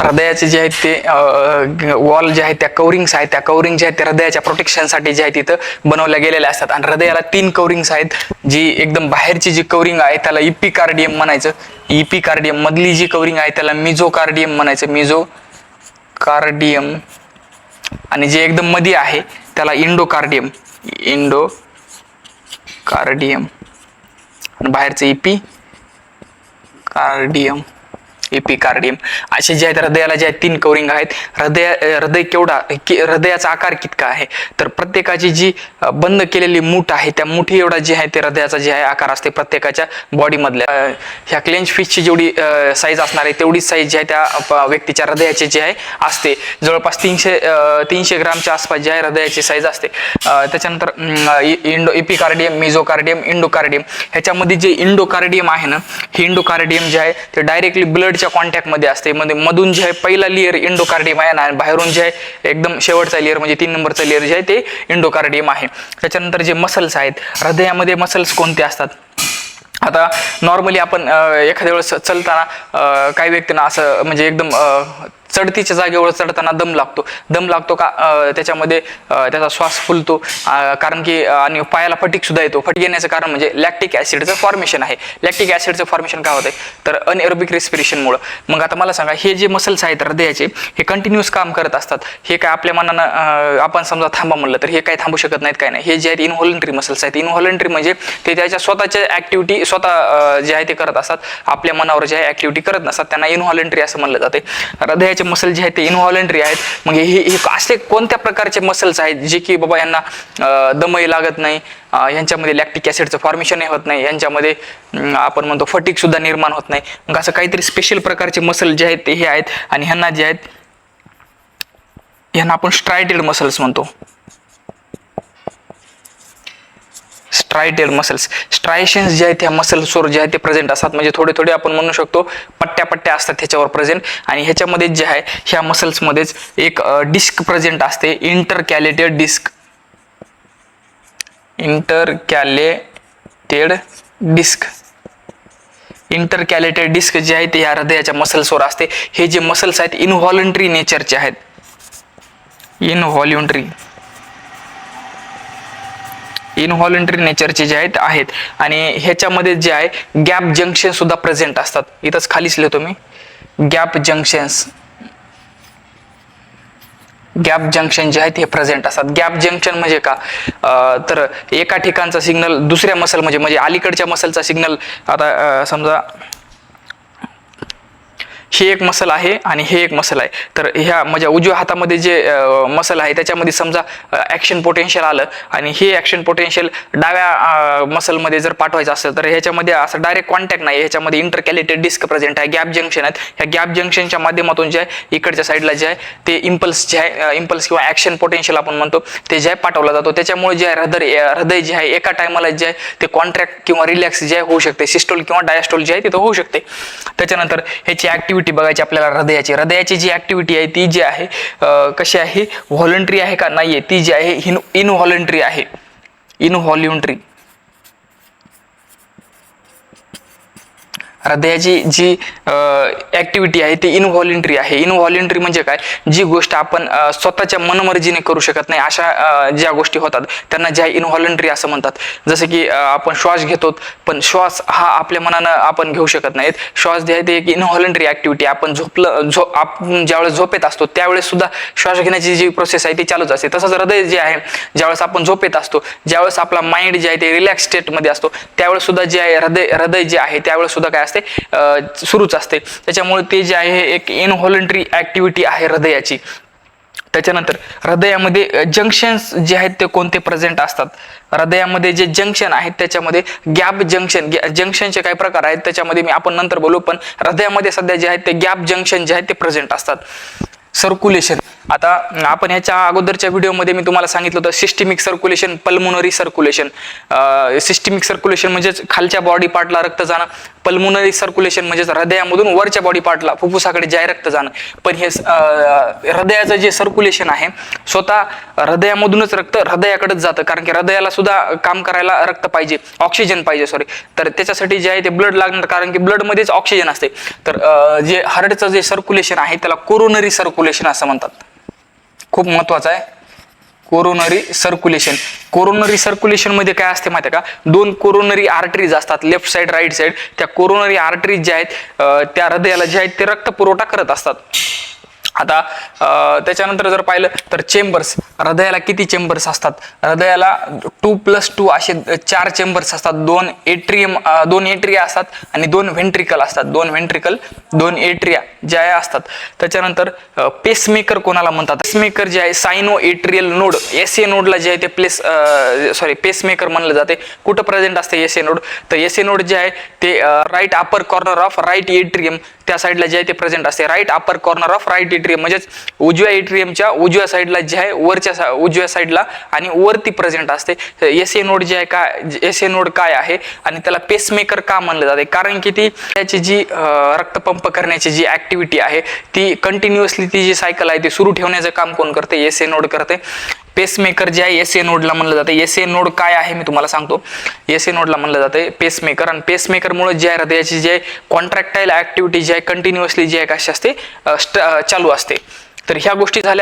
हृदयाचे जे आहेत ते वॉल जे आहेत त्या कवरिंग्स आहेत, त्या कवरिंग जे आहेत त्या हृदयाच्या प्रोटेक्शनसाठी जे आहे तिथं बनवल्या गेलेल्या असतात. आणि हृदयाला 3 कवरिंग्स आहेत. जी एकदम बाहेरची जी कवरिंग आहे त्याला इपिकार्डियम म्हणायचं, इपिकार्डियम. मधली जी कवरिंग आहे त्याला मिझोकार्डियम म्हणायचं, मिझोकार्डियम. आणि जे एकदम मध्ये आहे त्याला इंडोकार्डियम, इंडोकार्डियम. आणि बाहेरचं इपिकार्डियम, एपिकार्डियम. असे जे आहेत हृदयाला जे आहेत 3 कवरिंग आहेत. हृदय केवढा, हृदयाचा आकार कितका आहे, तर प्रत्येकाची जी बंद केलेली मूठ आहे त्या मुठी एवढा जे आहे ते हृदयाचा जे आहे आकार असते प्रत्येकाच्या बॉडी मधल्या. ह्या क्लेंच फिशची जेवढी साईज असणार आहे तेवढीच साईज जी आहे त्या व्यक्तीच्या हृदयाची जे आहे असते. जवळपास 300 ग्रामच्या आसपास जे आहे हृदयाची साईज असते. त्याच्यानंतर एपिकार्डियम, मिझोकार्डियम, इंडोकार्डियम. ह्याच्यामध्ये जे इंडोकार्डियम आहे ना, हे इंडोकार्डियम जे आहे ते डायरेक्टली ब्लडच्या कॉन्टॅक्ट मध्ये असते. मधून जे आहे पहिला लेअर इंडोकार्डियम आहे आणि बाहेरून जे आहे एकदम शेवटचा लेअर म्हणजे 3 नंबरचा लेअर जे आहे ते इंडोकार्डियम आहे. त्याच्यानंतर जे मसल्स आहेत हृदयामध्ये, मसल्स कोणते असतात. आता नॉर्मली आपण एखाद्या वेळेस चलताना काही व्यक्तींना असं म्हणजे एकदम चढतीच्या जागेवर चढताना दम लागतो का, त्याच्यामध्ये त्याचा श्वास फुलतो, कारण की आणि पायाला फटीक सुद्धा येतो. फटीक येण्याचं कारण म्हणजे लॅक्टिक ऍसिडचं फॉर्मेशन आहे. लॅक्टिक ऍसिडचं फॉर्मेशन काय होतंय तर अनएरोबिक रेस्पिरेशनमुळे. मग आता मला सांगा, हे जे मसल्स आहेत हृदयाचे हे कंटिन्यूअस काम करत असतात. हे काय आपल्या मनानं आपण समजा थांबा म्हणलं तर हे काय थांबू शकत नाहीत, काय नाही. हे जे आहेत इनव्हॉलंटरी मसल्स आहेत. इनव्हॉलंटरी म्हणजे ते त्याच्या स्वतःच्या ऍक्टिव्हिटी स्वतः जे आहे ते करत असतात, आपल्या मनावर जे आहे ऍक्टिव्हिटी करत नसतात. त्यांना इनव्हॉलंटरी असं म्हणलं जाते. हृदयाचे मसल जे आहेत ते इनव्हॉलंटरी आहेत. मग हे असे कोणत्या प्रकारचे मसल्स आहेत जे की बाबा यांना दमही लागत नाही, यांच्यामध्ये लॅक्टिक ऍसिडचं फॉर्मेशन होत नाही, यांच्यामध्ये आपण म्हणतो फटीक सुद्धा निर्माण होत नाही. मग असं काहीतरी स्पेशल प्रकारचे मसल जे आहेत ते हे आहेत. आणि ह्यांना जे आहेत ह्यांना आपण स्ट्रायटेड मसल्स म्हणतो. स्ट्रायटेड मसल्स, स्ट्रायशन्स जे आहेत ह्या मसल्सवर जे आहे ते प्रेझेंट असतात. म्हणजे थोडे थोडे आपण म्हणू शकतो पट्ट्या असतात ह्याच्यावर प्रेझेंट. आणि ह्याच्यामध्ये जे आहे ह्या मसल्समध्येच एक डिस्क प्रेझेंट असते, इंटरकॅलेटेड डिस्क. इंटरकॅलेटेड डिस्क जे आहे ते ह्या हृदयाच्या मसल्सवर असते. हे जे मसल्स आहेत इनव्हॉलंटरी नेचरचे आहेत, इनव्हॉलंटरी नेचरचे जे आहेत. आणि ह्याच्यामध्ये जे आहे गॅप जंक्शन सुद्धा प्रेझेंट असतात. इथंच खालीच लिहितो मी, गॅप जंक्शन जे आहेत हे प्रेझेंट असतात. गॅप जंक्शन म्हणजे का, तर एका ठिकाणचा सिग्नल दुसऱ्या मसल म्हणजे अलीकडच्या मसलचा सिग्नल, आता समजा हे एक मसल आहे आणि हे एक मसल आहे, तर ह्या माझ्या उजव्या हातामध्ये जे मसल आहे त्याच्यामध्ये समजा ऍक्शन पोटेन्शियल आलं आणि हे ऍक्शन पोटेन्शियल डाव्या मसलमध्ये जर पाठवायचं असेल तर ह्याच्यामध्ये असं डायरेक्ट कॉन्टॅक्ट नाही. ह्याच्यामध्ये इंटरकॅलेटेड डिस्क प्रेझेंट आहे, गॅप जंक्शन आहेत. ह्या गॅप जंक्शनच्या माध्यमातून जे आहे इकडच्या साईडला जे आहे ते इम्पल्स जे आहे, इम्पल्स किंवा ऍक्शन पोटेन्शियल आपण म्हणतो ते जे आहे पाठवला जातो. त्याच्यामुळे जे आहे हृदय जे आहे एका टायमाला जे आहे ते कॉन्ट्रॅक्ट किंवा रिलॅक्स जे आहे होऊ शकते. सिस्टोल किंवा डायस्टोल जे आहे तिथं होऊ शकते. त्याच्यानंतर ह्याची ऍक्टिव्हिटी बघायची आपल्याला. हृदयाची जी ऍक्टिव्हिटी आहे ती जी आहे कशी आहे, व्हॉलंटरी आहे का नाहीये, ती जी आहे इनव्हॉलंटरी आहे. इनव्हॉल्युंटरी हृदयाची जी ऍक्टिव्हिटी आहे ती इनव्हॉलंटरी आहे. इनव्हॉलंटरी म्हणजे काय, जी गोष्ट आपण स्वतःच्या मनमर्जीने करू शकत नाही अशा ज्या गोष्टी होतात त्यांना ज्या इनव्हॉलंटरी असं म्हणतात. जसं की आपण श्वास घेतो पण श्वास हा आपल्या मनानं आपण घेऊ शकत नाहीत. श्वास जे आहे ते एक इनव्हॉलंटरी ऍक्टिव्हिटी. आपण आपण ज्यावेळेस झोपेत असतो त्यावेळेस सुद्धा श्वास घेण्याची जी प्रोसेस आहे ती चालूच असते. तसंच हृदय जे आहे ज्यावेळेस आपण झोपेत असतो, ज्यावेळेस आपला माइंड जे आहे ते रिलॅक्स स्टेटमध्ये असतो त्यावेळेस सुद्धा जे आहे हृदय जे आहे त्यावेळेस सुद्धा काय असते सुरूच असते. त्याच्यामुळे ते जे आहे एक इनव्हॉलंटरी ऍक्टिव्हिटी आहे हृदयाची. त्याच्यानंतर हृदयामध्ये जंक्शन्स जे आहेत ते कोणते प्रेझेंट असतात. हृदयामध्ये जे जंक्शन आहेत त्याच्यामध्ये गॅप जंक्शनचे काही प्रकार आहेत त्याच्यामध्ये आपण नंतर बोलू. पण हृदयामध्ये सध्या जे आहेत ते गॅप जंक्शन जे आहेत ते प्रेझेंट असतात. सर्क्युलेशन आता आपण ह्याच्या अगोदरच्या व्हिडिओमध्ये मी तुम्हाला सांगितलं होतं systemic circulation, pulmonary circulation. Systemic circulation म्हणजेच खालच्या बॉडी पार्टला रक्त जाणं, पल्मोनरी सर्क्युलेशन म्हणजेच हृदयामधून वरच्या बॉडी पार्टला फुफ्फुसाकडे जे आहे रक्त जाणं. पण हे हृदयाचं जे सर्क्युलेशन आहे स्वतः हृदयामधूनच रक्त हृदयाकडेच जातं, कारण की हृदयाला सुद्धा काम करायला रक्त पाहिजे, ऑक्सिजन पाहिजे तर त्याच्यासाठी जे आहे ते ब्लड लागणार, कारण की ब्लडमध्येच ऑक्सिजन असते. तर जे हार्टचं जे सर्क्युलेशन आहे त्याला कोरोनरी सर्क्युलेशन असं म्हणतात. खूप महत्वाचं आहे कोरोनरी सर्क्युलेशन. कोरोनरी सर्क्युलेशन मध्ये काय असते माहिती आहे का, 2 कोरोनरी आर्टरीज असतात, लेफ्ट साइड राईट साइड. त्या कोरोनरी आर्टरीज ज्या आहेत त्या हृदयाला जे आहेत ते रक्त पुरवठा करत असतात. आता त्याच्यानंतर जर पाहिलं तर चेंबर्स, हृदयाला किती चेंबर्स असतात, हृदयाला 2+2 असे 4 चेंबर्स असतात. 2 एट्रिया असतात आणि 2 व्हेंट्रिकल असतात. 2 एट्रिया ज्या असतात. त्याच्यानंतर पेसमेकर कोणाला म्हणतात, पेसमेकर जे आहे सायनो एट्रियल नोड, एस ए नोडला जे आहे ते पेसमेकर म्हणलं जाते. कुठं प्रेझेंट असते एस ए नोड, तर एस ए नोड जे आहे ते right upper corner of right atrium त्या साईडला जे आहे ते प्रेझेंट असते. Right upper corner of right atrium म्हणजेच उजव्या एट्रियमच्या उजव्या साईडला जे आहे वरच्या उजव्या साईडला आणि वरती प्रेझेंट असते. एस ए नोड जे आहे काय, एस ए नोड काय आहे आणि त्याला पेसमेकर का म्हणलं जाते, कारण की ती त्याची जी रक्तपंप करण्याची जी ऍक्टिव्हिटी आहे ती कंटिन्युअसली ती जी सायकल आहे ती सुरू ठेवण्याचं काम कोण करते, एस ए नोड करते. पेसमेकर जे आहे एस ए नोडला म्हणलं जाते. एस ए नोड काय आहे मी तुम्हाला सांगतो. एस ए नोडला म्हणलं जाते पेसमेकर, आणि पेसमेकरमुळे जे आहे हृदयाची जे कॉन्ट्रॅक्टाईल ऍक्टिव्हिटी जी आहे कंटिन्युअसली जी आहे कशी असते चालू असते. तर ह्या गोष्टी झाल्या.